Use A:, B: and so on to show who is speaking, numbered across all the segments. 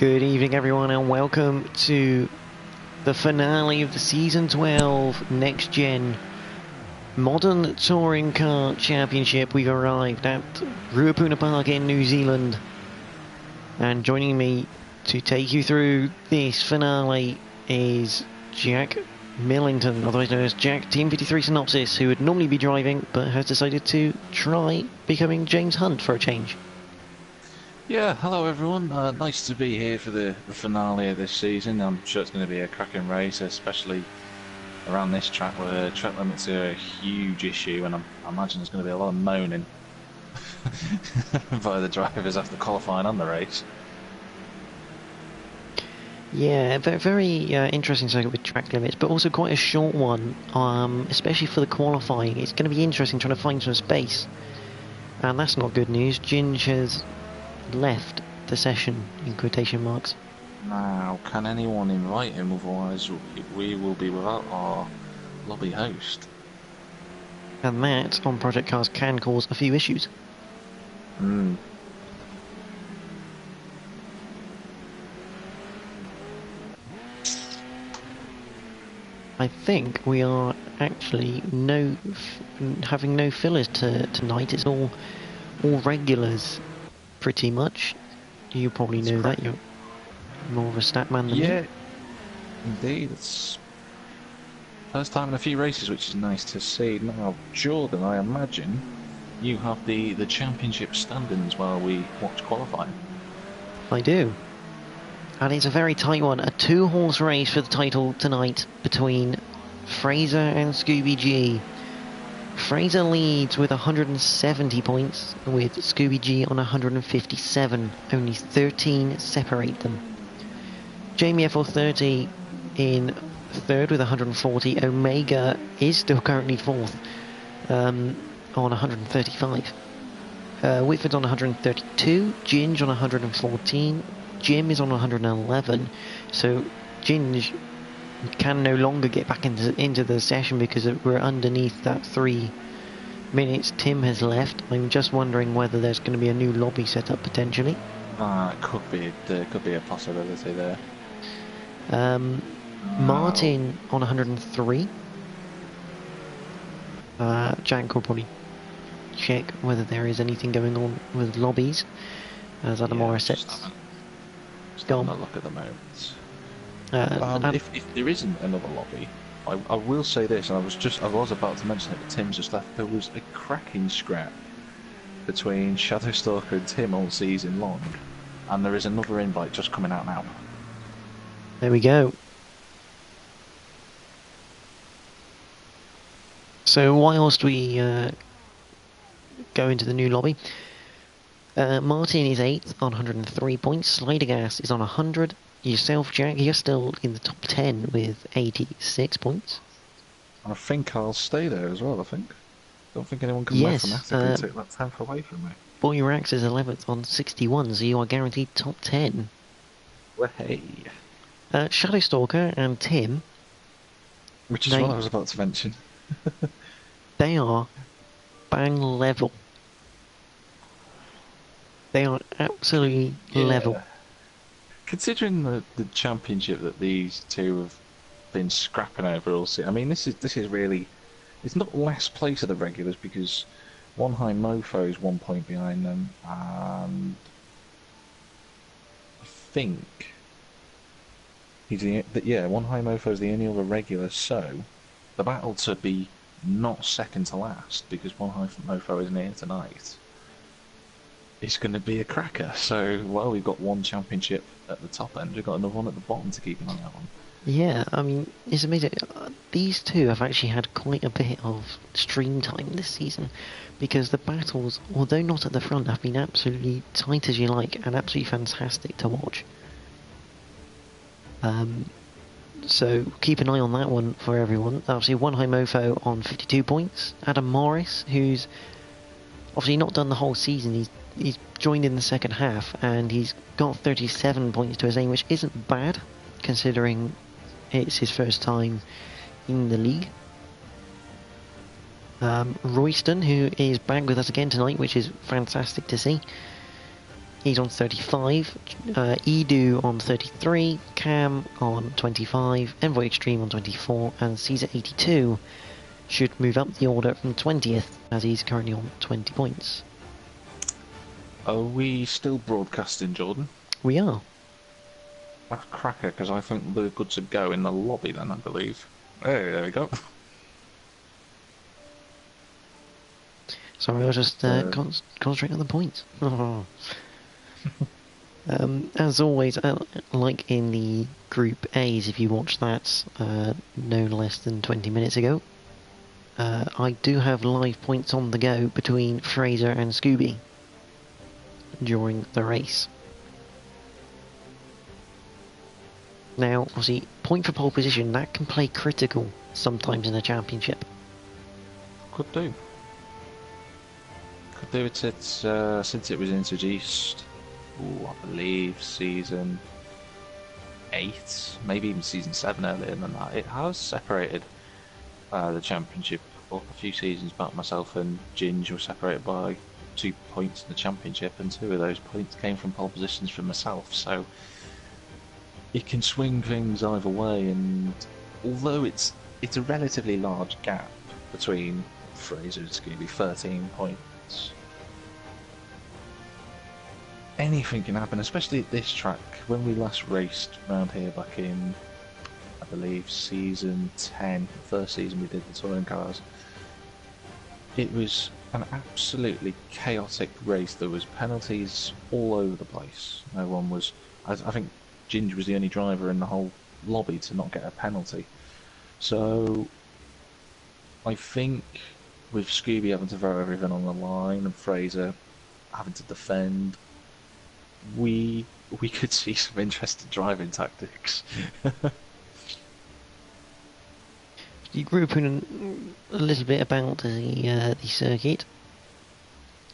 A: Good evening, everyone, and welcome to the finale of the Season 12 Next Gen Modern Touring Car Championship. We've arrived at Ruapuna Park in New Zealand, and joining me to take you through this finale is Jack Millington, otherwise known as Jack Team 53 Synopsis, who would normally be driving but has decided to try becoming James Hunt for a change.
B: Yeah, hello everyone. Nice to be here for the finale of this season. I'm sure it's going to be a cracking race, especially around this track where track limits are a huge issue, and I imagine there's going to be a lot of moaning by the drivers after qualifying on the race.
A: Yeah, very interesting circuit with track limits, but also quite a short one, especially for the qualifying. It's going to be interesting trying to find some space, and that's not good news. Ginge has left the session, in quotation marks.
B: Now, can anyone invite him? Otherwise, we will be without our lobby host.
A: And that, on Project Cars, can cause a few issues. I think we are actually having no fillers tonight. It's all regulars, pretty much. You probably know that. You're more of a stat man than me.
B: Yeah, indeed. It's first time in a few races, which is nice to see. Now, Jordan, I imagine you have the championship standings while we watch qualifying.
A: I do. And it's a very tight one. A two-horse race for the title tonight between Fraser and Scooby G. Fraser leads with 170 points, with Scooby G on 157. Only 13 separate them. Jamie FL30 in third with 140. Omega is still currently fourth on 135. Whitford's on 132. Ginge on 114. Jim is on 111. So Ginge can no longer get back into the session because we're underneath that 3 minutes. Tim has left. I'm just wondering whether there's going to be a new lobby set up potentially.
B: There could be a possibility there.
A: Martin on 103. Jack will probably check whether there is anything going on with lobbies as Adam Morris sets.
B: Just having a look at the moment. If there isn't another lobby, I will say this, and I was about to mention it, but Tim's just left. There was a cracking scrap between Shadowstalker and Tim all season long, and there is another invite just coming out now.
A: There we go. So whilst we go into the new lobby, Martin is 8th on 103 points. Slidergas is on 100. Yourself, Jack, you're still in the top 10 with 86 points.
B: I think I'll stay there as well, Don't think anyone can mathematically take that 10th away from me.
A: Boyrax is 11th on 61, so you are guaranteed top 10.
B: Well, hey.
A: Shadowstalker and Tim...
B: Which is what I was about to mention.
A: They are bang level. They are absolutely level.
B: Considering the championship that these two have been scrapping over all season, I mean, this is really, it's not last place of the regulars because One High Mofo is 1 point behind them, and I think One High Mofo is the only other regular. So the battle to be not second to last, because One High Mofo isn't here tonight, it's going to be a cracker. So while we've got one championship at the top end, we've got another one at the bottom to keep an eye on.
A: Yeah, I mean, it's amazing. These two have actually had quite a bit of stream time this season, because the battles, although not at the front, have been absolutely tight as you like and absolutely fantastic to watch. So keep an eye on that one for everyone. Obviously, One High Mofo on 52 points. Adam Morris, who's obviously not done the whole season, he's joined in the second half, and he's got 37 points to his name, which isn't bad, considering it's his first time in the league. Royston, who is back with us again tonight, which is fantastic to see. He's on 35, Edu on 33, Cam on 25, Envoy Extreme on 24, and Caesar 82 should move up the order from 20th, as he's currently on 20 points.
B: Are we still broadcasting, Jordan?
A: We are.
B: That's cracker, because I think we're good to go in the lobby then, I believe. Hey, there we go.
A: Sorry, I was just concentrating on the points. As always, like in the Group A's, if you watched that no less than 20 minutes ago, I do have live points on the go between Fraser and Scooby during the race. Now, obviously, point for pole position, that can play critical sometimes in a championship.
B: Could do. Could do it since it was introduced. Ooh, I believe season 8, maybe even season 7 earlier than that. It has separated the championship up a few seasons back. Myself and Ginge were separated by 2 points in the championship, and 2 of those points came from pole positions for myself. So it can swing things either way, and although it's a relatively large gap between Fraser and Scooby, 13 points. Anything can happen, especially at this track. When we last raced around here back in, I believe, season 10, the first season we did the touring cars, it was an absolutely chaotic race. There was penalties all over the place. No one was... I think Ginge was the only driver in the whole lobby to not get a penalty. So I think with Scooby having to throw everything on the line and Fraser having to defend, we could see some interesting driving tactics.
A: You grew up in a little bit about the circuit.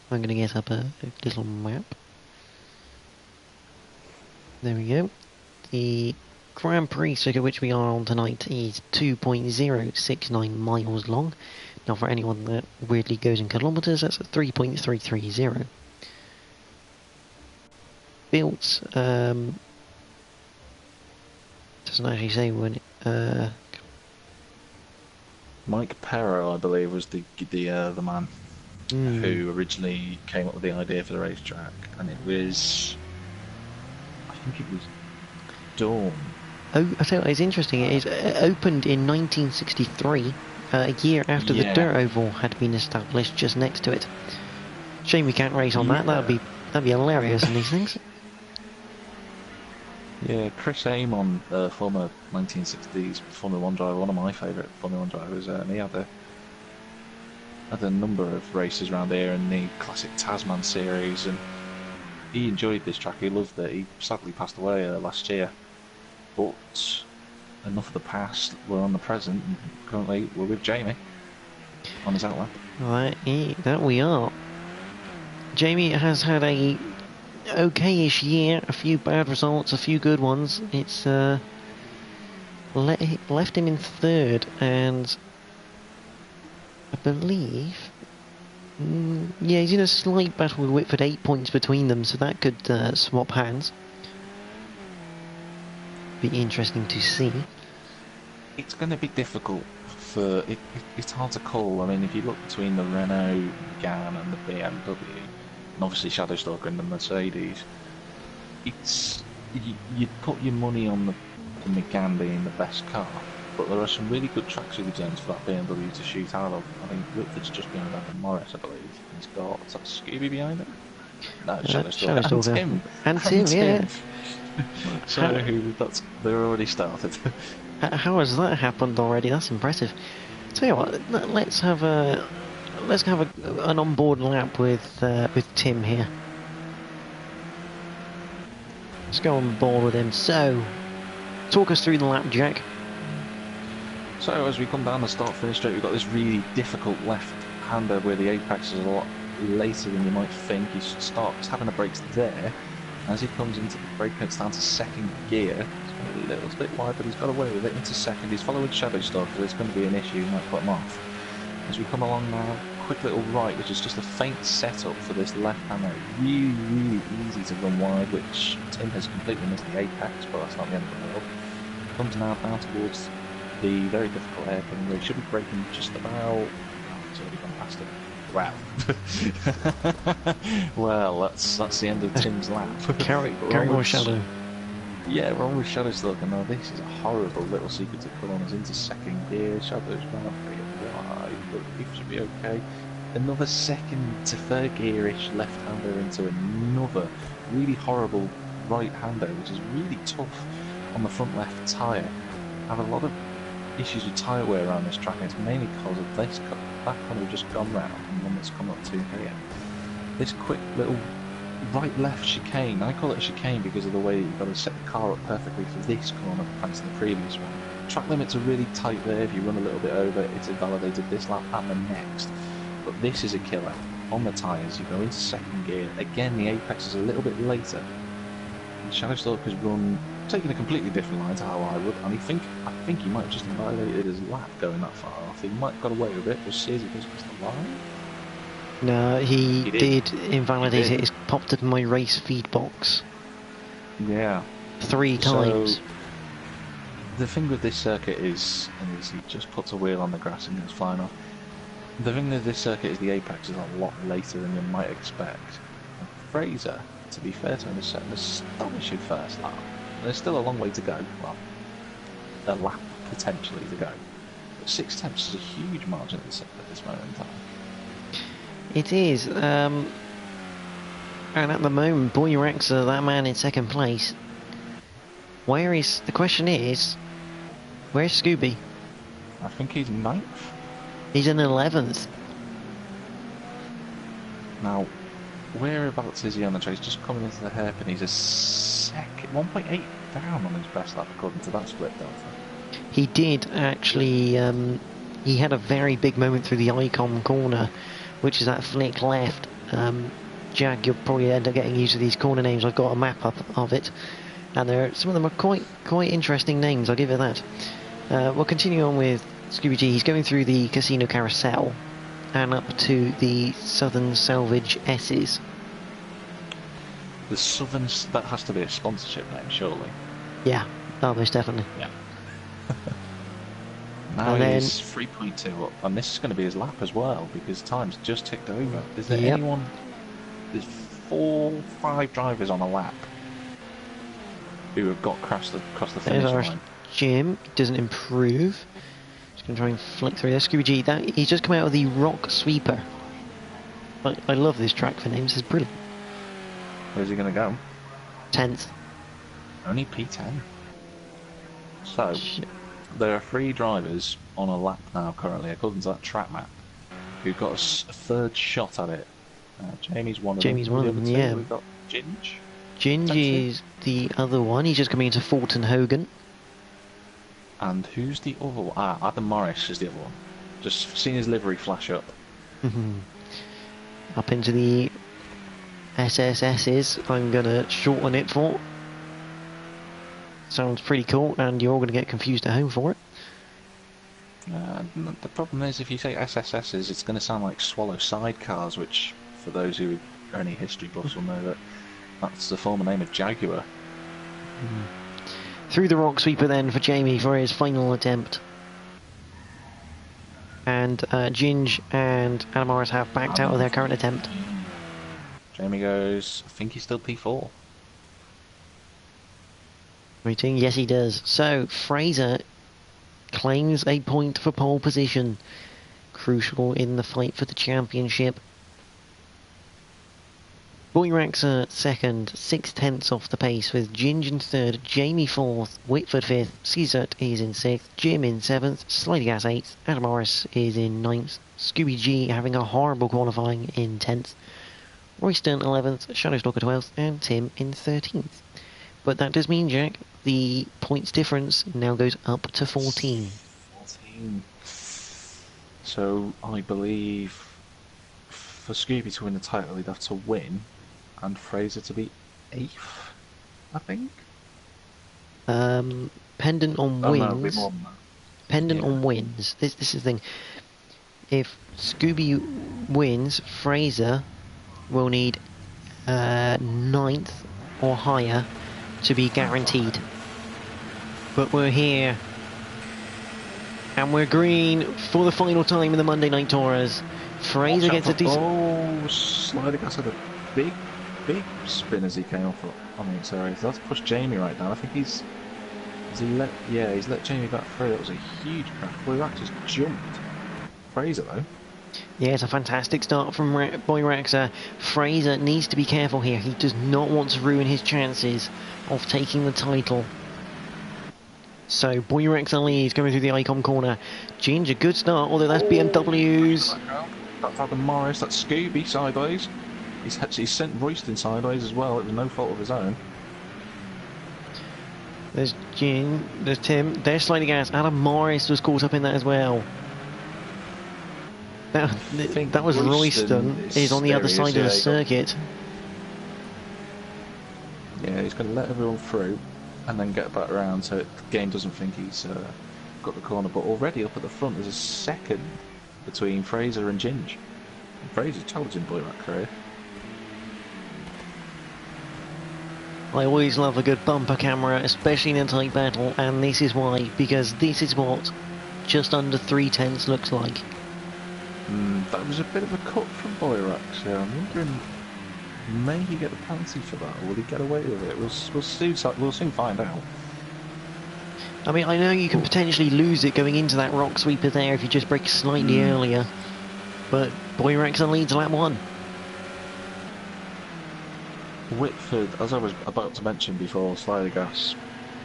A: I'm going to get up a little map. There we go. The Grand Prix circuit which we are on tonight is 2.069 miles long. Now for anyone that weirdly goes in kilometres, that's 3.330. Built, doesn't actually say when,
B: Mike Perro, I believe, was the man who originally came up with the idea for the racetrack, and it was, I think it was Dawn.
A: Oh, I tell you, it's interesting. It opened in 1963, a year after the dirt oval had been established just next to it. Shame we can't race on that. That'd be hilarious in these things.
B: Yeah, Chris Amon, former 1960s Formula 1 driver, one of my favourite Formula 1 drivers, and he had a number of races around here in the classic Tasman series, and he enjoyed this track, he loved it. He sadly passed away last year, but enough of the past, we're on the present, and currently we're with Jamie on his outlap.
A: Right, that we are. Jamie has had a okay-ish year, a few bad results, a few good ones. It's left him in third, and I believe, yeah, he's in a slight battle with Whitford, 8 points between them, so that could swap hands. Be interesting to see.
B: It's going to be difficult for it's hard to call. I mean, if you look between the Renault Megane and the BMW, and obviously Shadowstalker and the Mercedes, you'd put your money on the Megane being the best car, but there are some really good tracks with the gens for that BMW to shoot out of. I think Whitford's just behind Adam Morris, I believe. He's got, is that Scooby behind him? No, Shadowstalker.
A: And Tim, yeah.
B: So they're already started.
A: How has that happened already? That's impressive. Tell you what, let's have an onboard lap with Tim here. Let's go on board with him. So, talk us through the lap, Jack.
B: So as we come down the start-finish straight, we've got this really difficult left-hander where the apex is a lot later than you might think. He starts having the brakes there. As he comes into the brake pits down to second gear, it's a little bit wide, but he's got away with it into second. He's following Shadowstalker, so there's going to be an issue, he might put him off. As we come along now, quick little right, which is just a faint setup for this left-hander. Really, really easy to run wide, which Tim has completely missed the apex, but that's not the end of the world. Comes now down towards the very difficult hairpin where he should be braking just about... Oh, it's already gone past it. Wow. Well, that's the end of Tim's lap.
A: Carry more shadow.
B: Yeah, we're on with Shadow still. Now this is a horrible little secret to pull on us into second gear. Shadow's gone pretty wide, but he should be okay. Another second to third gear-ish left-hander into another really horrible right-hander, which is really tough on the front left tyre. I have a lot of issues with tyre wear around this track, and it's mainly because of this cut. That one we've just gone round, and one that's come up to here. This quick little right-left chicane. I call it a chicane because of the way you've got to set the car up perfectly for this corner thanks to the previous one. Track limits are really tight there. If you run a little bit over, it's invalidated this lap and the next. But this is a killer. On the tyres, you go into second gear. Again, the apex is a little bit later. And Shadowstalk has run, taking a completely different line to how I would, and I think he might have just invalidated his lap going that far off. He might have got away with it. We'll see as he goes across the line.
A: No, he did invalidate it. It's popped up in my race feed box.
B: Yeah.
A: 3 times.
B: So, the thing with this circuit is he just puts a wheel on the grass and goes flying off. The thing with this circuit is the apex is a lot later than you might expect. And Fraser, to be fair to him, has set an astonishing first lap. There's still a long way to go. Well, a lap potentially to go. But 6 tenths is a huge margin at this moment in time.
A: It is, and at the moment, Boy Rexa, that man in second place. The question is, where's Scooby?
B: I think he's 9th.
A: He's in 11th.
B: Now, whereabouts is he on the track? He's just coming into the hairpin. He's a second, 1.8 down on his best lap according to that split delta.
A: He did actually, he had a very big moment through the Icon corner, which is that flick left. Jag, you'll probably end up getting used to these corner names. I've got a map up of it, and some of them are quite interesting names, I'll give it that. We'll continue on with Scooby G. He's going through the Casino Carousel and up to the Southern Salvage S's.
B: The Southern, that has to be a sponsorship name, surely.
A: Yeah, most definitely.
B: Yeah. Now he's 3.2 up, and this is going to be his lap as well, because time's just ticked over. Is there anyone... There's 4-5 drivers on a lap who have got crashed across the finish line.
A: Jim doesn't improve. Just going to try and flick through there. Scooby G, he's just come out of the Rock Sweeper. I love this track for names, it's brilliant.
B: Where's he going to go?
A: 10th.
B: Only P10. So... There are 3 drivers on a lap now currently, according to that track map, who've got a third shot at it. Jamie's one of them.
A: Jamie's one of them, yeah.
B: We've got Ginge.
A: Ginge is the other one. He's just coming into Fulton Hogan.
B: And who's the other one? Adam Morris is the other one. Just seen his livery flash up.
A: Up into the SSS's. I'm going to shorten it for. Sounds pretty cool, and you're all going to get confused at home for it.
B: The problem is, if you say SSS's, it's going to sound like Swallow sidecars, which, for those who are any history buffs will know that that's the former name of Jaguar.
A: Through the Rock Sweeper then for Jamie for his final attempt. And Ginge and Adam Morris have backed out of their current attempt.
B: Jamie goes, I think he's still P4.
A: Rating, yes he does. So Fraser claims a point for pole position, crucial in the fight for the championship. Boy Rexa second, 6 tenths off the pace, with Ginge in third, Jamie fourth, Whitford fifth, Caesar is in sixth, Jim in seventh, Slidey Gas eighth, Adam Morris is in ninth, Scooby G having a horrible qualifying in 10th, Royston 11th, Shadowstalker 12th, and Tim in 13th. But that does mean, Jack, the points difference now goes up to 14.
B: 14. So, I believe for Scooby to win the title, he'd have to win, and Fraser to be 8th, I think?
A: Pendant on wins.
B: No, more than that.
A: Pendant on wins. This is the thing. if Scooby wins, Fraser will need 9th or higher to be guaranteed. But we're here. And we're green for the final time in the Monday Night Tours. Fraser gets a decent...
B: Oh, sliding gas had a big spin as he came off on the accelerator. That's pushed Jamie right down. I think he's let Jamie back through. That was a huge crash. Blue Rax just jumped. Fraser though.
A: Yeah, it's a fantastic start from Boy Raxa. Fraser needs to be careful here. He does not want to ruin his chances of taking the title. So, Boy Raxa leads going through the Icon corner. Ginger, good start, although that's BMW's.
B: That's Adam Morris, that's Scooby sideways. He's sent Royston sideways as well. It was no fault of his own.
A: There's Jin, there's Tim, there's sliding gas. Adam Morris was caught up in that as well. That was Royston is on the other side of the circuit.
B: Yeah, he's going to let everyone through and then get back around so the game doesn't think he's got the corner. But already up at the front, there's a second between Fraser and Ginge. Fraser's challenging Boy Rack career.
A: I always love a good bumper camera, especially in a tight battle, and this is why, because this is what just under 3/10 looks like.
B: That was a bit of a cut from Boy Rack, so I'm wondering, may he get the penalty for that, or will he get away with it? We'll soon find out.
A: I mean, I know you can potentially lose it going into that rock sweeper there if you just brake slightly earlier, but Boy Raxa leads lap 1.
B: Whitford, as I was about to mention before, slider gas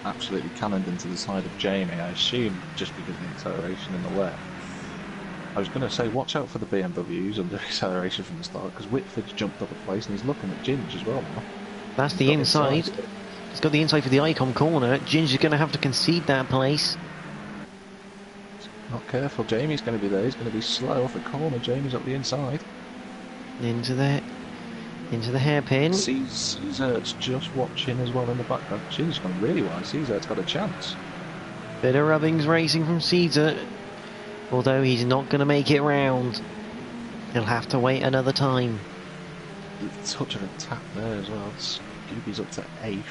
B: absolutely cannoned into the side of Jamie, I assume just because of the acceleration in the wet. I was going to say, watch out for the BMWs under acceleration from the start, because Whitford's jumped up a place and he's looking at Ginge as well now.
A: That's the inside. He's got the inside for the Icon corner. Ginge is going to have to concede that place.
B: Not careful, Jamie's going to be there. He's going to be slow off the corner. Jamie's up the inside.
A: Into the hairpin.
B: Caesar's just watching as well in the background. Ginge's gone really wide. Caesar's got a chance.
A: Bit of rubbings racing from Caesar. Although he's not going to make it round. He'll have to wait another time.
B: Touch of a tap there as well. Scooby's up to 8th.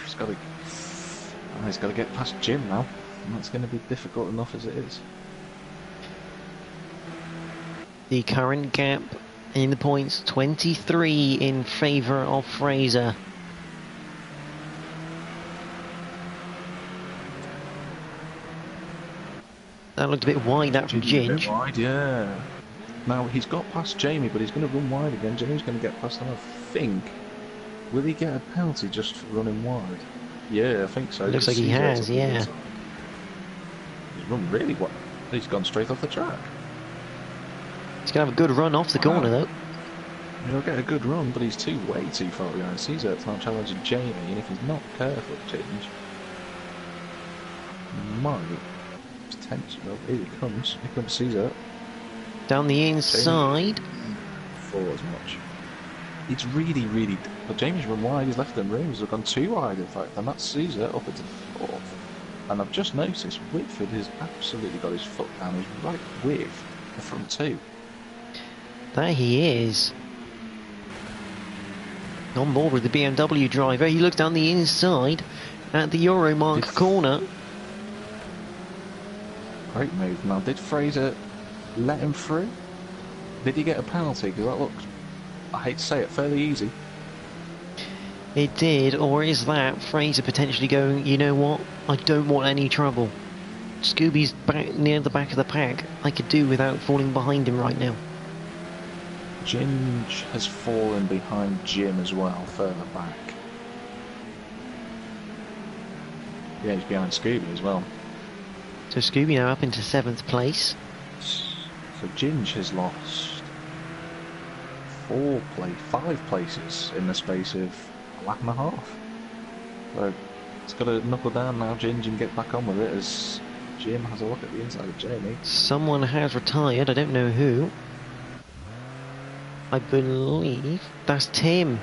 B: He's got to get past Jim now. And that's going to be difficult enough as it is.
A: The current gap in the points, 23 in favour of Fraser. That looked a bit wide, that from Ginge.
B: A bit wide, yeah. Now, he's got past Jamie, but he's going to run wide again. Jamie's going to get past him, I think. Will he get a penalty just for running wide? Yeah, I think so.
A: Looks like he has, yeah.
B: He's run really wide. He's gone straight off the track.
A: He's going to have a good run off the corner, though.
B: He'll get a good run, but he's way too far behind. Caesar can't challenge Jamie, and if he's not careful, Ginge might... Well, here he comes. Here comes Caesar.
A: Down the inside.
B: For as much. It's really... But Jamie's run wide. He's left them rooms. They've gone too wide, in fact. And that's Caesar up into 4th. And I've just noticed Whitford has absolutely got his foot down. He's right with the front 2.
A: There he is. On board with the BMW driver. He looks down the inside at the Euromark corner.
B: Great move. Now, did Fraser let him through? Did he get a penalty? Because that looked, I hate to say it, fairly easy.
A: It did, or is that Fraser potentially going, you know what, I don't want any trouble. Scooby's back near the back of the pack. I could do without falling behind him right now.
B: Ginge has fallen behind Jim as well, further back. Yeah, he's behind Scooby as well.
A: So Scooby now up into 7th place.
B: So Ginge has lost 5 places in the space of a lap and a half. So it's got to knuckle down now, Ginge, and get back on with it as Jim has a look at the inside of Jamie.
A: Someone has retired, I don't know who. I believe that's Tim.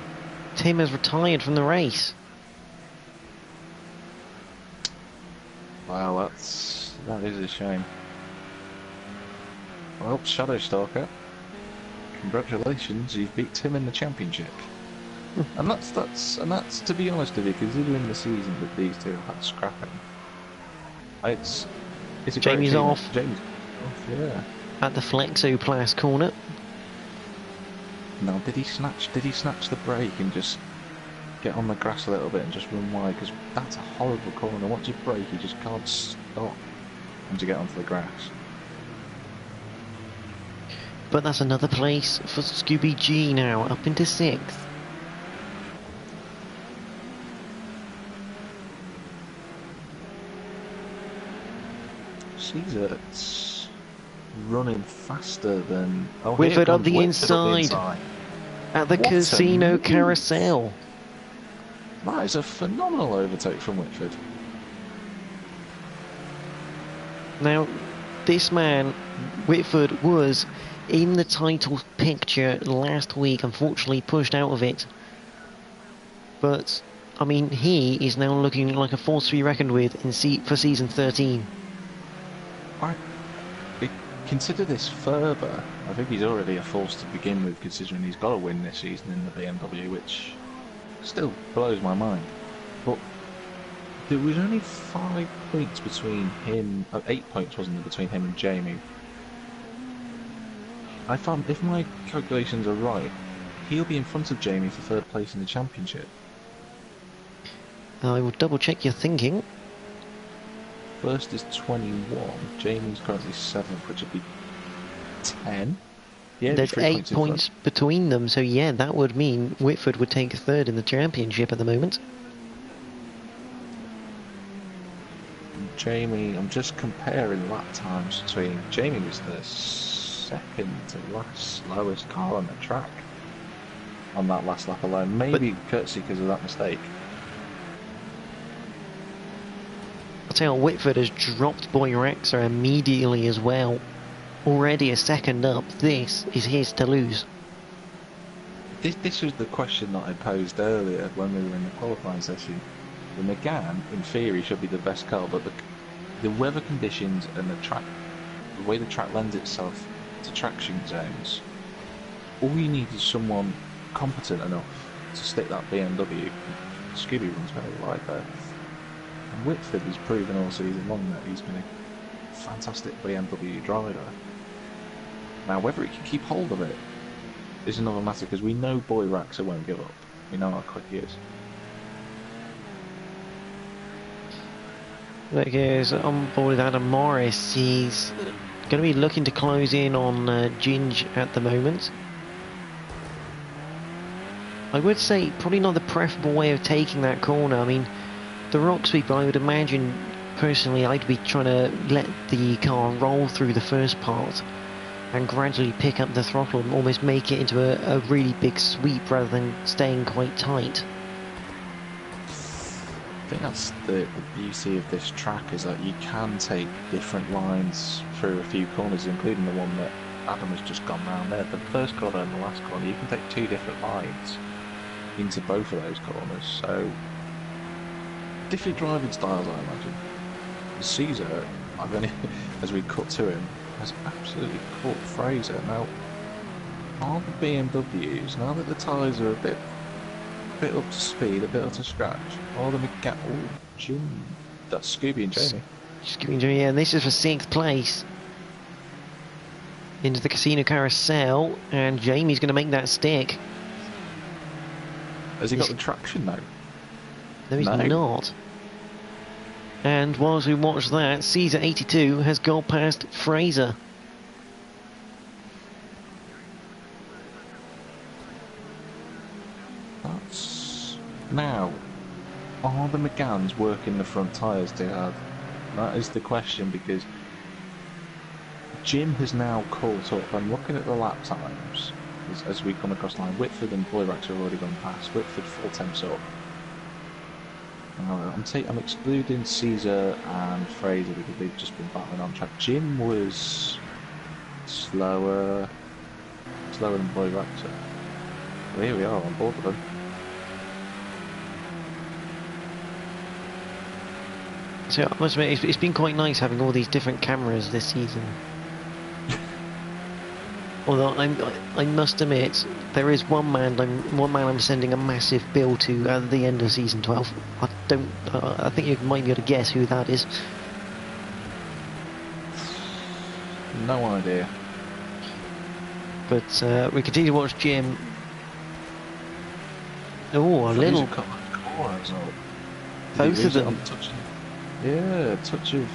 A: Tim has retired from the race.
B: Wow, that is a shame. Well, Shadow Stalker, congratulations, you've beat Tim in the championship. And that's to be honest with you, considering the season that these two have had scrapping, it's a
A: Jamie's
B: great
A: off.
B: Jamie's off, yeah.
A: At the Flexoplast corner.
B: Now, did he snatch the brake and just get on the grass a little bit and just run wide? Because that's a horrible corner. Once you brake, you just can't stop once you get onto the grass.
A: But that's another place for Scooby G now, up into 6th.
B: Caesar's running faster than... Oh,
A: Whitford on the inside. At the Casino Carousel.
B: That is a phenomenal overtake from Whitford.
A: Now, this man, Whitford, was in the title picture last week, unfortunately pushed out of it. But, I mean, he is now looking like a force to be reckoned with for season 13.
B: Consider this further. I think he's already a force to begin with, considering he's got to win this season in the BMW, which still blows my mind. But there was only 5 points between him, 8 points wasn't there, between him and Jamie. I found, if my calculations are right, he'll be in front of Jamie for 3rd place in the championship.
A: I will double check your thinking.
B: First is 21, Jamie's currently 7th, which would be 10. Yeah,
A: there's 8 points between them, so yeah, that would mean Whitford would take 3rd in the championship at the moment.
B: Jamie, I'm just comparing lap times between... Jamie was the 2nd to last slowest car on the track on that last lap alone, maybe courtesy because of that mistake.
A: I'll tell you, Whitford has dropped Boyraxa immediately as well. Already a 2nd up. This is his to lose.
B: This was the question that I posed earlier when we were in the qualifying session. The McGann, in theory, should be the best car, but the weather conditions and the way the track lends itself to traction zones, all you need is someone competent enough to stick that BMW. Scooby runs very wide there. And Whitford has proven all season long that he's been a fantastic BMW driver. Now, whether he can keep hold of it is another matter, because we know Boyraxa won't give up. We know how quick he is.
A: Look, here's on board with Adam Morris. He's going to be looking to close in on Ginge at the moment. I would say probably not the preferable way of taking that corner. I mean, the rock sweep, I would imagine, personally, I'd be trying to let the car roll through the first part and gradually pick up the throttle and almost make it into a really big sweep rather than staying quite tight.
B: I think that's the beauty of this track, is that you can take different lines through a few corners, including the one that Adam has just gone round there. The first corner and the last corner, you can take 2 different lines into both of those corners, so different driving styles, I imagine. Caesar, as we cut to him, has absolutely caught Fraser. Now, are the BMWs, now that the tyres are a bit up to speed, a bit up to scratch, are the McGann... Oh, Jim. That's Scooby and Jamie.
A: Scooby and Jamie, yeah, and this is for 6th place. Into the Casino Carousel, and Jamie's going to make that stick.
B: Has he got the traction though?
A: No, he's not. And whilst we watch that, Caesar 82 has got past Fraser.
B: Now, are the McGanns working the front tyres too hard? That is the question, because Jim has now caught up. I'm looking at the lap times as we come across the line. Whitford and Boyraxa have already gone past. Whitford 4 tenths up. I'm excluding Caesar and Fraser because they've just been battling on track. Jim was slower than Boyraxa. Well, here we are on board with them.
A: So I must admit, it's been quite nice having all these different cameras this season. Although I must admit, there is one man I'm sending a massive bill to at the end of season 12. I think you might be able to guess who that is.
B: No idea.
A: But we continue to watch Jim. Oh, a little. Both of them.
B: Yeah, touch of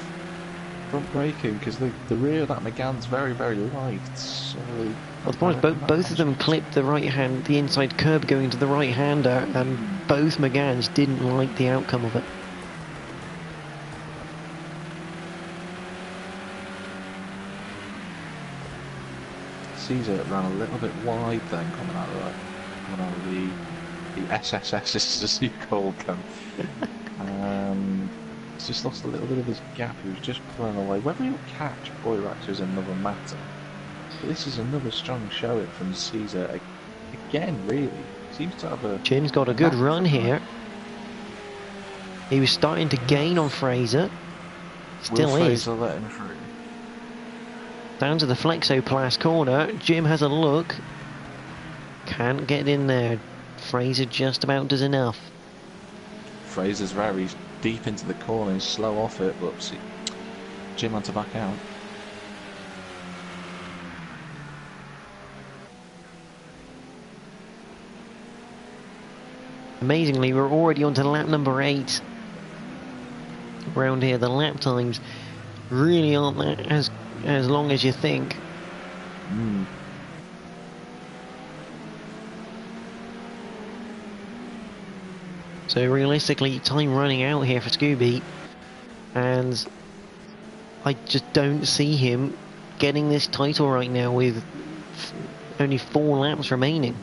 B: front braking because the rear of that McGann's very, very light. So
A: well, the point is, both of them clipped the right hand, the inside curb going to the right hander, and both McGanns didn't like the outcome of it.
B: Caesar ran a little bit wide then coming out of the SSSs as you call them. He's just lost a little bit of his gap. He was just pulling away. Whether he'll catch Boyrax is another matter. But this is another strong showing from Caesar again. Really seems to have a.
A: Jim's got a good run here. He was starting to gain on Fraser. Still
B: Will
A: is.
B: Fraser let him through?
A: Down to the Flexoplast corner. Jim has a look. Can't get in there. Fraser just about does enough.
B: Fraser's very deep into the corner. He's slow off it, but see, Jim had to back out.
A: Amazingly, we're already on to lap number 8. Around here, the lap times really aren't that as long as you think. So realistically, time running out here for Scooby, and I just don't see him getting this title right now with only 4 laps remaining.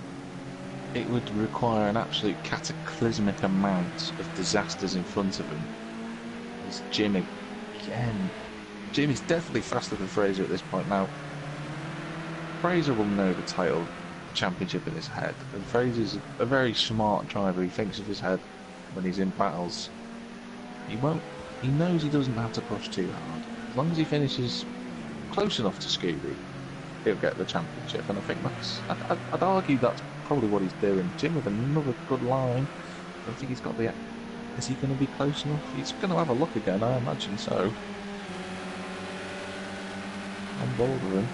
B: It would require an absolute cataclysmic amount of disasters in front of him. It's Jim again. Jim is definitely faster than Fraser at this point now. Fraser will know the title championship in his head, and Fraser's a very smart driver. He thinks of his head when he's in battles. He knows he doesn't have to push too hard. As long as he finishes close enough to Scooby, he'll get the championship, and I think I'd argue that's probably what he's doing. Jim with another good line. I don't think he's got the. Is he going to be close enough? He's going to have a look again, I imagine so. On board with him.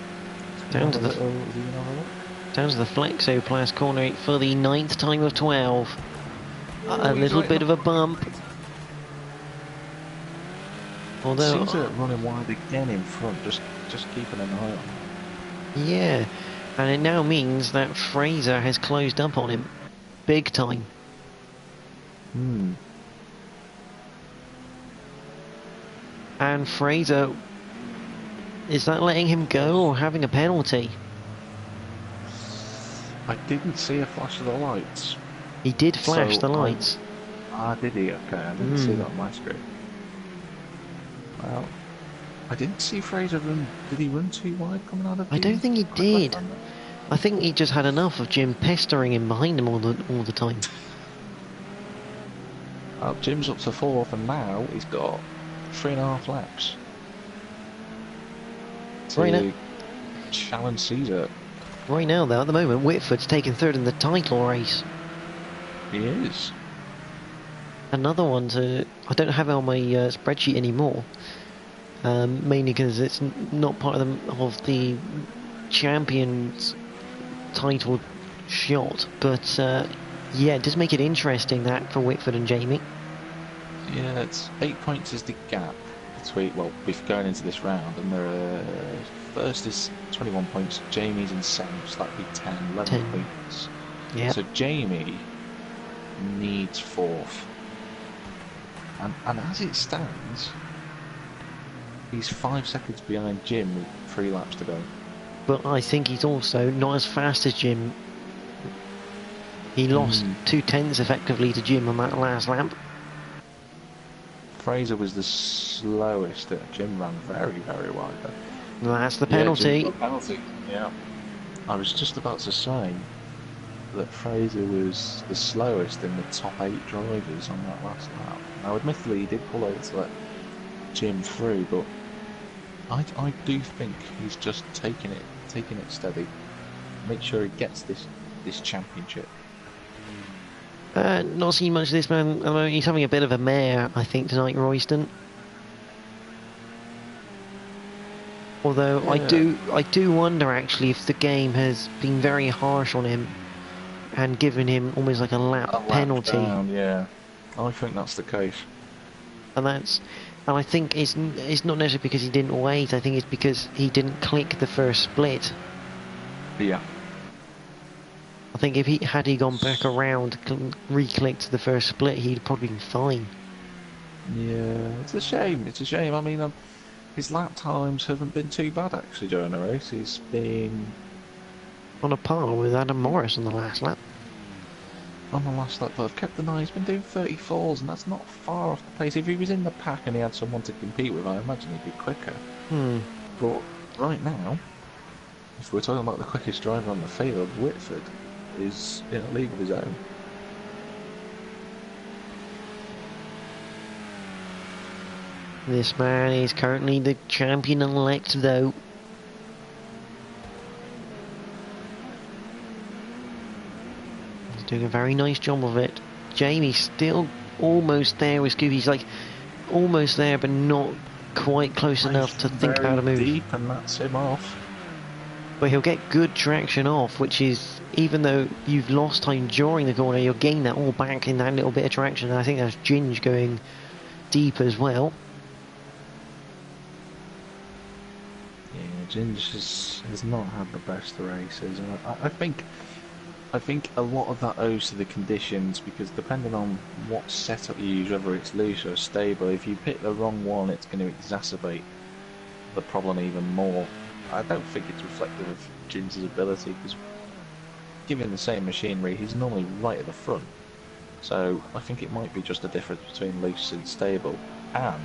A: Down to the Flexoplast corner for the 9th time of 12. A little bit of a bump. Although
B: Caesar running wide again in front, just keeping an eye on him.
A: Yeah, and it now means that Fraser has closed up on him big time. And Fraser, is that letting him go or having a penalty?
B: I didn't see a flash of the lights.
A: He did flash the lights.
B: Did he? Okay, I didn't see that on my screen. Well, I didn't see Fraser run. Did he run too wide coming out of?
A: I don't think he did. I think he just had enough of Jim pestering him behind him all the time.
B: Well, Jim's up to 4th, and now he's got 3.5 laps to challenge Caesar.
A: Right now, though, at the moment, Whitford's taking 3rd in the title race.
B: He is.
A: Another one to... I don't have it on my spreadsheet anymore. Mainly because it's not part of the Champions title shot. But, yeah, it does make it interesting, that, for Whitford and Jamie.
B: Yeah, it's 8 points is the gap between... Well, we're going into this round, and there are... First is 21 points, Jamie's in 7th, so that'd be 11 points.
A: Yeah.
B: So Jamie needs 4th. And as it stands, he's 5 seconds behind Jim with 3 laps to go.
A: But I think he's also not as fast as Jim. He lost 2/10 effectively to Jim on that last lap.
B: Fraser was the slowest. Jim ran very, very wide.
A: That's the penalty.
B: Yeah, penalty. Yeah. I was just about to say that Fraser was the slowest in the top 8 drivers on that last lap. Now, admittedly, he did pull over to let Jim through, but I do think he's just taking taking it steady. Make sure he gets this championship.
A: Not seen much of this man. He's having a bit of a mare, I think, tonight, Royston. Although yeah. I do wonder actually if the game has been very harsh on him and given him almost like a lap penalty.
B: Down, yeah, I think that's the case.
A: And I think it's not necessarily because he didn't wait. I think it's because he didn't click the first split.
B: Yeah.
A: I think if had he gone back around, re-clicked the first split, he'd probably been fine.
B: Yeah, it's a shame. It's a shame. I mean, his lap times haven't been too bad actually during the race. He's been
A: on a par with Adam Morris on the last lap.
B: On the last lap, but I've kept an eye. He's been doing 34s, and that's not far off the pace. If he was in the pack and he had someone to compete with, I imagine he'd be quicker. But right now, if we're talking about the quickest driver on the field, Whitford is in a league of his own.
A: This man is currently the champion-elect, though. He's doing a very nice job of it. Jamie's still almost there with Scooby. He's like almost there, but not quite close enough to think how to move.
B: Deep, and that's him off.
A: But he'll get good traction off, which is, even though you've lost time during the corner, you'll gain that all back in that little bit of traction. And I think that's Ginge going deep as well.
B: Yeah, Ginge has not had the best races. And I think a lot of that owes to the conditions, because depending on what setup you use, whether it's loose or stable, if you pick the wrong one, it's going to exacerbate the problem even more. I don't think it's reflective of Ginge's ability, because given the same machinery, he's normally right at the front. So I think it might be just a difference between loose and stable. And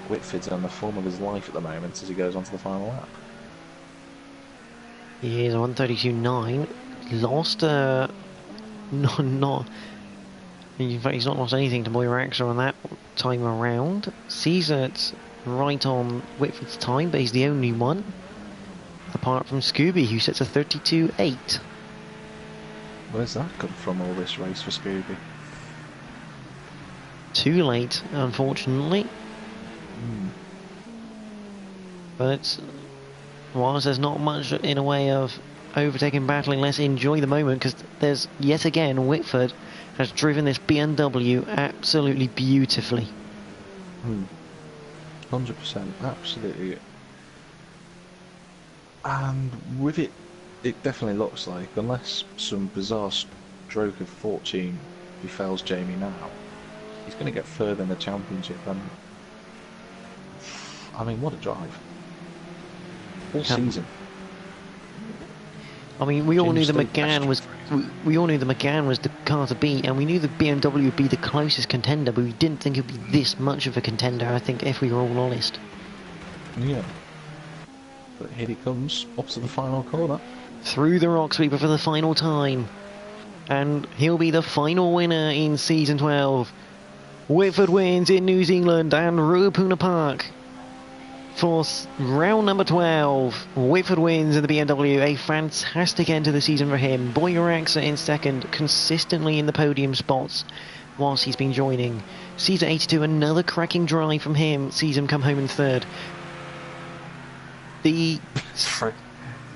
B: Whitford's on the form of his life at the moment as he goes on to the final lap.
A: He is 132.9. Lost not in fact he's not lost anything to Moiraxa on that time around. Caesar's right on Whitford's time, but he's the only one apart from Scooby, who sets a 32.8.
B: Where's that come from, all this race for Scooby?
A: Too late, unfortunately. But whilst there's not much in a way of overtaking, battling, let's enjoy the moment, because there's yet again Whitford has driven this BMW absolutely beautifully.
B: 100%, absolutely. And with it, it definitely looks like, unless some bizarre stroke of fortune befalls Jamie now, he's going to get further in the championship. And I mean, what a drive! All season.
A: I mean, we all knew the McGann was the car to beat, and we knew the BMW would be the closest contender, but we didn't think it would be this much of a contender, I think, if we were all honest.
B: Yeah. But here he comes, up to the final corner.
A: Through the rock sweeper for the final time. And he'll be the final winner in Season 12. Whitford wins in New Zealand and Ruapuna Park. For round number 12, Whitford wins in the BMW. A fantastic end to the season for him. Moiraxa in second, consistently in the podium spots whilst he's been joining. Caesar 82, another cracking drive from him. Sees him come home in third. The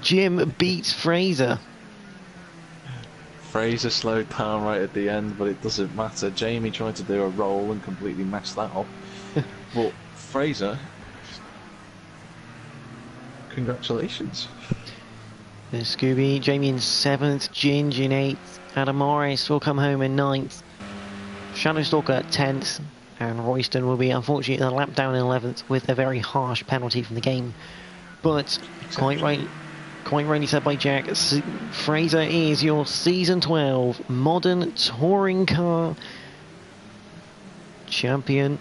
A: Jim beats Fraser.
B: Fraser slowed down right at the end, but it doesn't matter. Jamie tried to do a roll and completely messed that up. But Fraser, congratulations.
A: There's Scooby, Jamie in 7th, Ginge in 8th, Adam Morris will come home in 9th, Shadowstalker 10th, and Royston will be unfortunately a lap down in 11th with a very harsh penalty from the game. But quite rightly said by Jack, Fraser is your Season 12 modern touring car champion,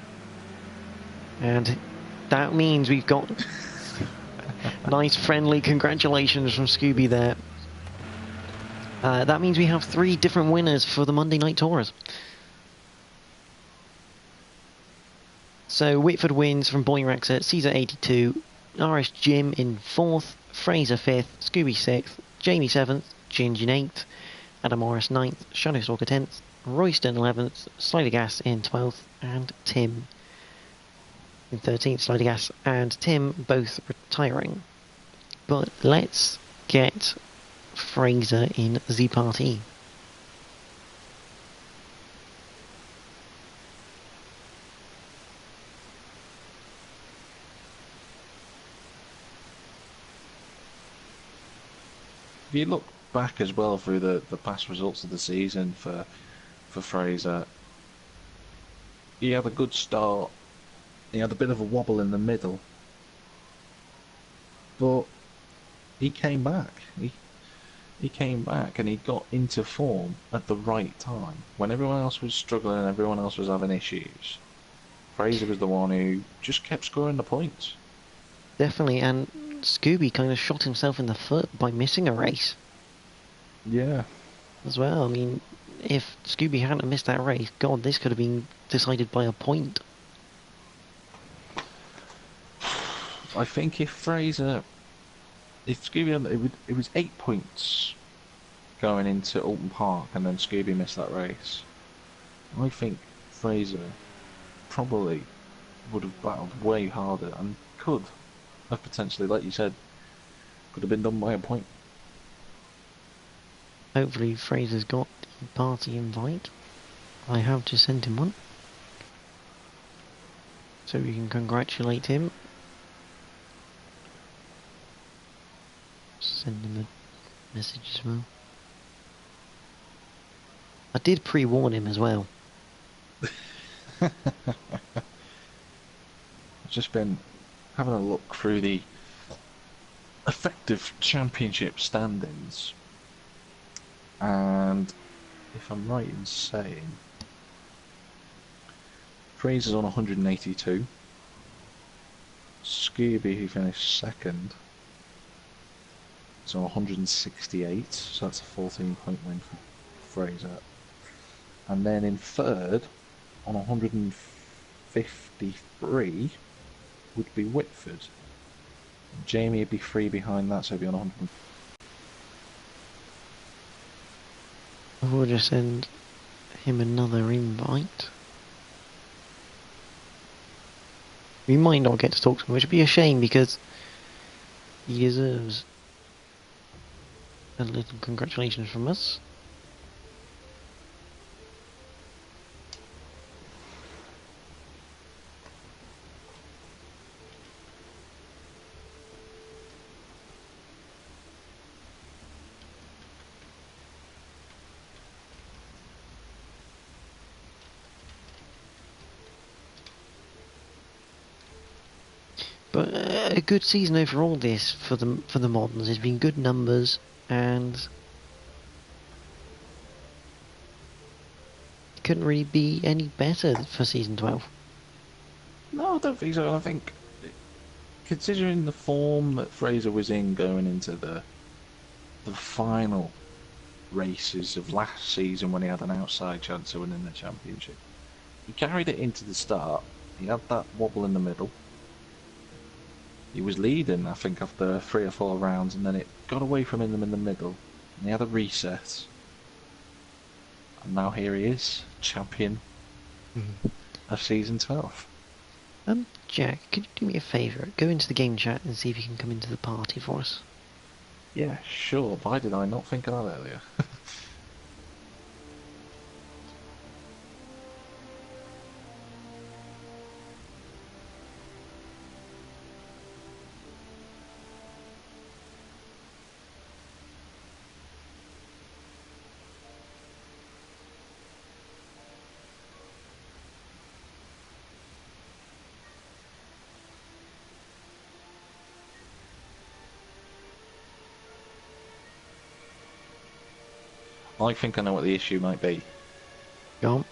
A: and that means we've got nice friendly congratulations from Scooby there. That means we have 3 different winners for the Monday Night Tours. So Whitford wins from Moiraxa, Caesar 82, RS Jim in 4th, Fraser 5th, Scooby 6th, Jamie 7th, Gingy 8th, Adam Morris 9th, Shadowstalker 10th, Royston 11th, Slidergas in 12th, and Tim in 13th. Slidergas and Tim both retiring. But let's get Fraser in the party.
B: If you look back as well through the past results of the season for Fraser, he had a good start. He had a bit of a wobble in the middle, but he came back. He came back and he got into form at the right time. When everyone else was struggling and everyone else was having issues, Fraser was the one who just kept scoring the points.
A: Definitely, and Scooby kind of shot himself in the foot by missing a race.
B: Yeah.
A: As well. I mean, if Scooby hadn't missed that race, God, this could have been decided by a point.
B: I think if Scooby, it was 8 points going into Alton Park, and then Scooby missed that race. I think Fraser probably would have battled way harder and could have potentially, like you said, could have been done by a point.
A: Hopefully Fraser's got the party invite. I have just sent him one. So we can congratulate him. Send him a message as well. I did pre-warn him as well.
B: I've just been having a look through the effective championship standings, and if I'm right in saying, Fraser's on 182, Scooby, who finished second, is on 168, so that's a 14-point win for Fraser. And then in third, on 153, would be Whitford. Jamie would be 3 behind that, so he'd be on 100.
A: We'll just send him another invite. We might not get to talk to him, which would be a shame because he deserves a little congratulations from us. But a good season overall this for the moderns. There's been good numbers and it couldn't really be any better for season 12.
B: No, I don't think so. I think, considering the form that Fraser was in going into the final races of last season when he had an outside chance of winning the championship, he carried it into the start. He had that wobble in the middle. He was leading, I think, after 3 or 4 rounds, and then it got away from him in the middle, and he had a reset. And now here he is, champion of season 12.
A: Jack, could you do me a favour? Go into the game chat and see if you can come into the party for us.
B: Yeah, sure. Why did I not think of that earlier? I think I know what the issue might be.
A: Go on.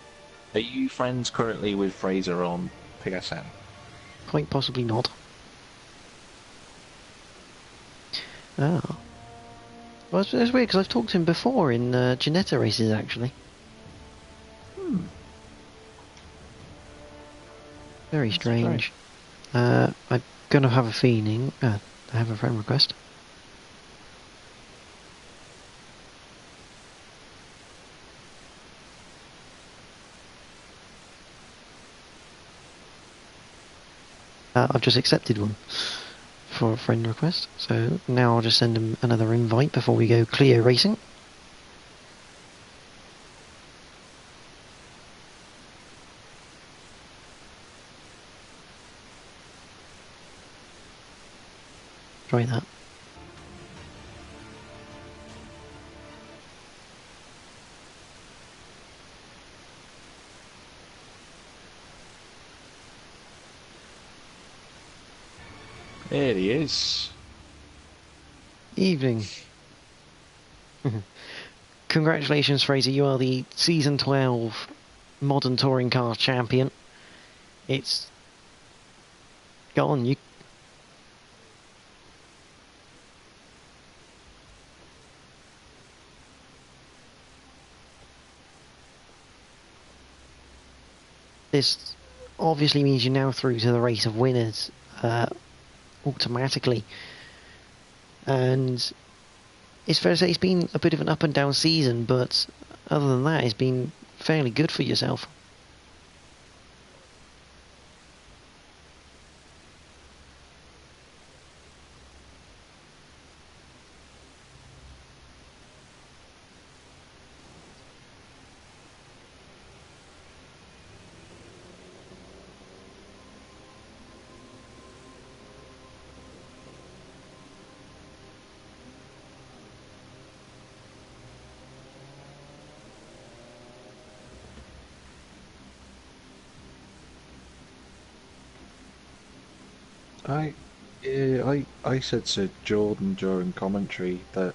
B: Are you friends currently with Fraser on PSN?
A: Quite possibly not. Ah. Well, it's weird because I've talked to him before in Janetta races, actually. Very strange. I gonna have a feeling. I have a friend request. I've just accepted one for a friend request, so now I'll just send him another invite before we go Clio racing. Try that.
B: There he is.
A: Evening. Congratulations, Fraser. You are the Season 12 Modern Touring Car Champion. Go on, you... This obviously means you're now through to the race of winners automatically. And it's fair to say it's been a bit of an up and down season, but other than that, it's been fairly good for yourself.
B: I said to Jordan during commentary that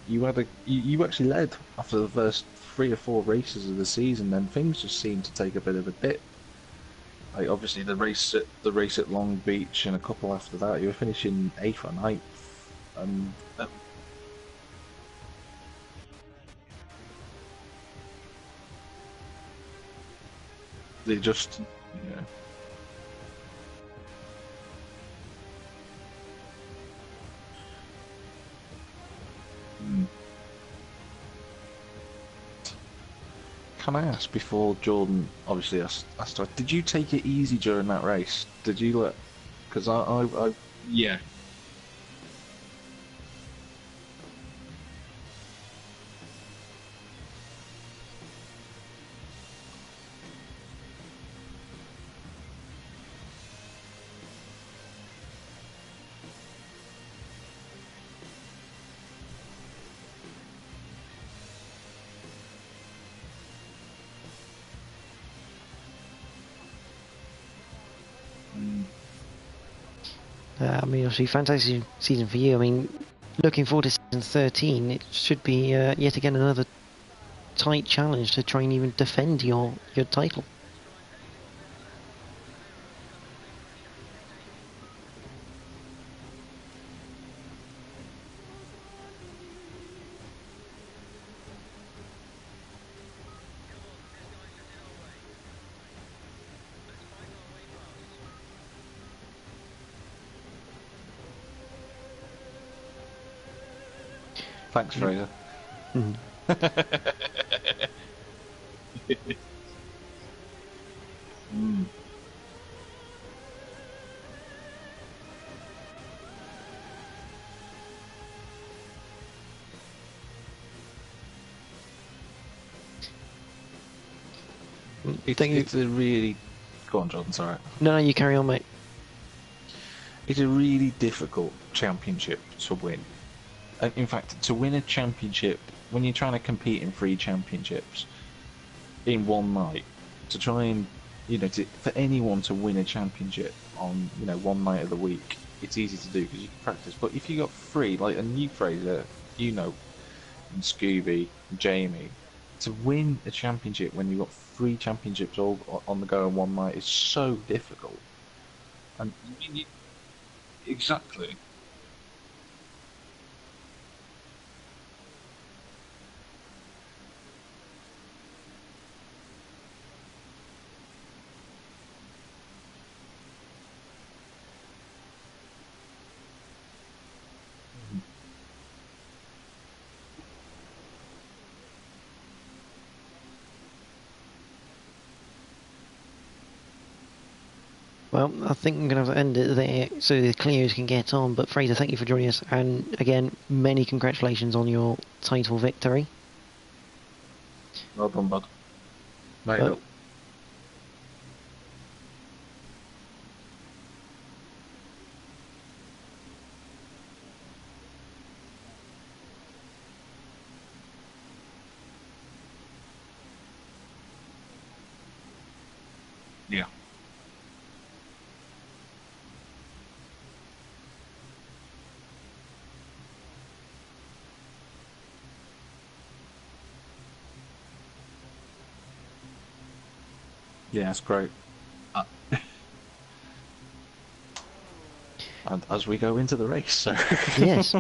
B: you actually led after the first 3 or 4 races of the season, then things just seemed to take a bit of a dip. Like obviously the race at Long Beach and a couple after that, you were finishing 8th or 9th, and they just yeah. Mm. Can I ask before Jordan obviously asked, did you take it easy during that race? Did you let? Because I yeah.
A: I mean, obviously, fantastic season for you. I mean, looking forward to season 13. It should be yet again another tight challenge to try and even defend your title.
B: Thanks, Fraser.
A: Mm.
B: Mm. It's a really go on, Jordan. Sorry.
A: No, you carry on, mate.
B: It's a really difficult championship to win. In fact, to win a championship when you're trying to compete in 3 championships in one night, to try and for anyone to win a championship on one night of the week, it's easy to do because you can practice. But if you got 3, like a new Fraser, and Scooby, and Jamie, to win a championship when you've got 3 championships all on the go in one night is so difficult. And exactly.
A: Well, I think I'm going to have to end it there so the Clios can get on. But Fraser, thank you for joining us. And again, many congratulations on your title victory.
B: Well done, bud. Mate up. Yeah. Yeah, that's great. And as we go into the race, so...
A: Yes.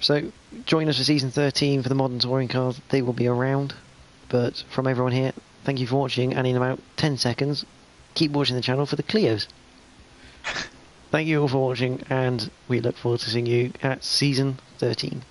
A: So, join us for Season 13 for the Modern Touring Cars. They will be around. But from everyone here, thank you for watching, and in about 10 seconds, keep watching the channel for the Clios. Thank you all for watching, and we look forward to seeing you at Season 13.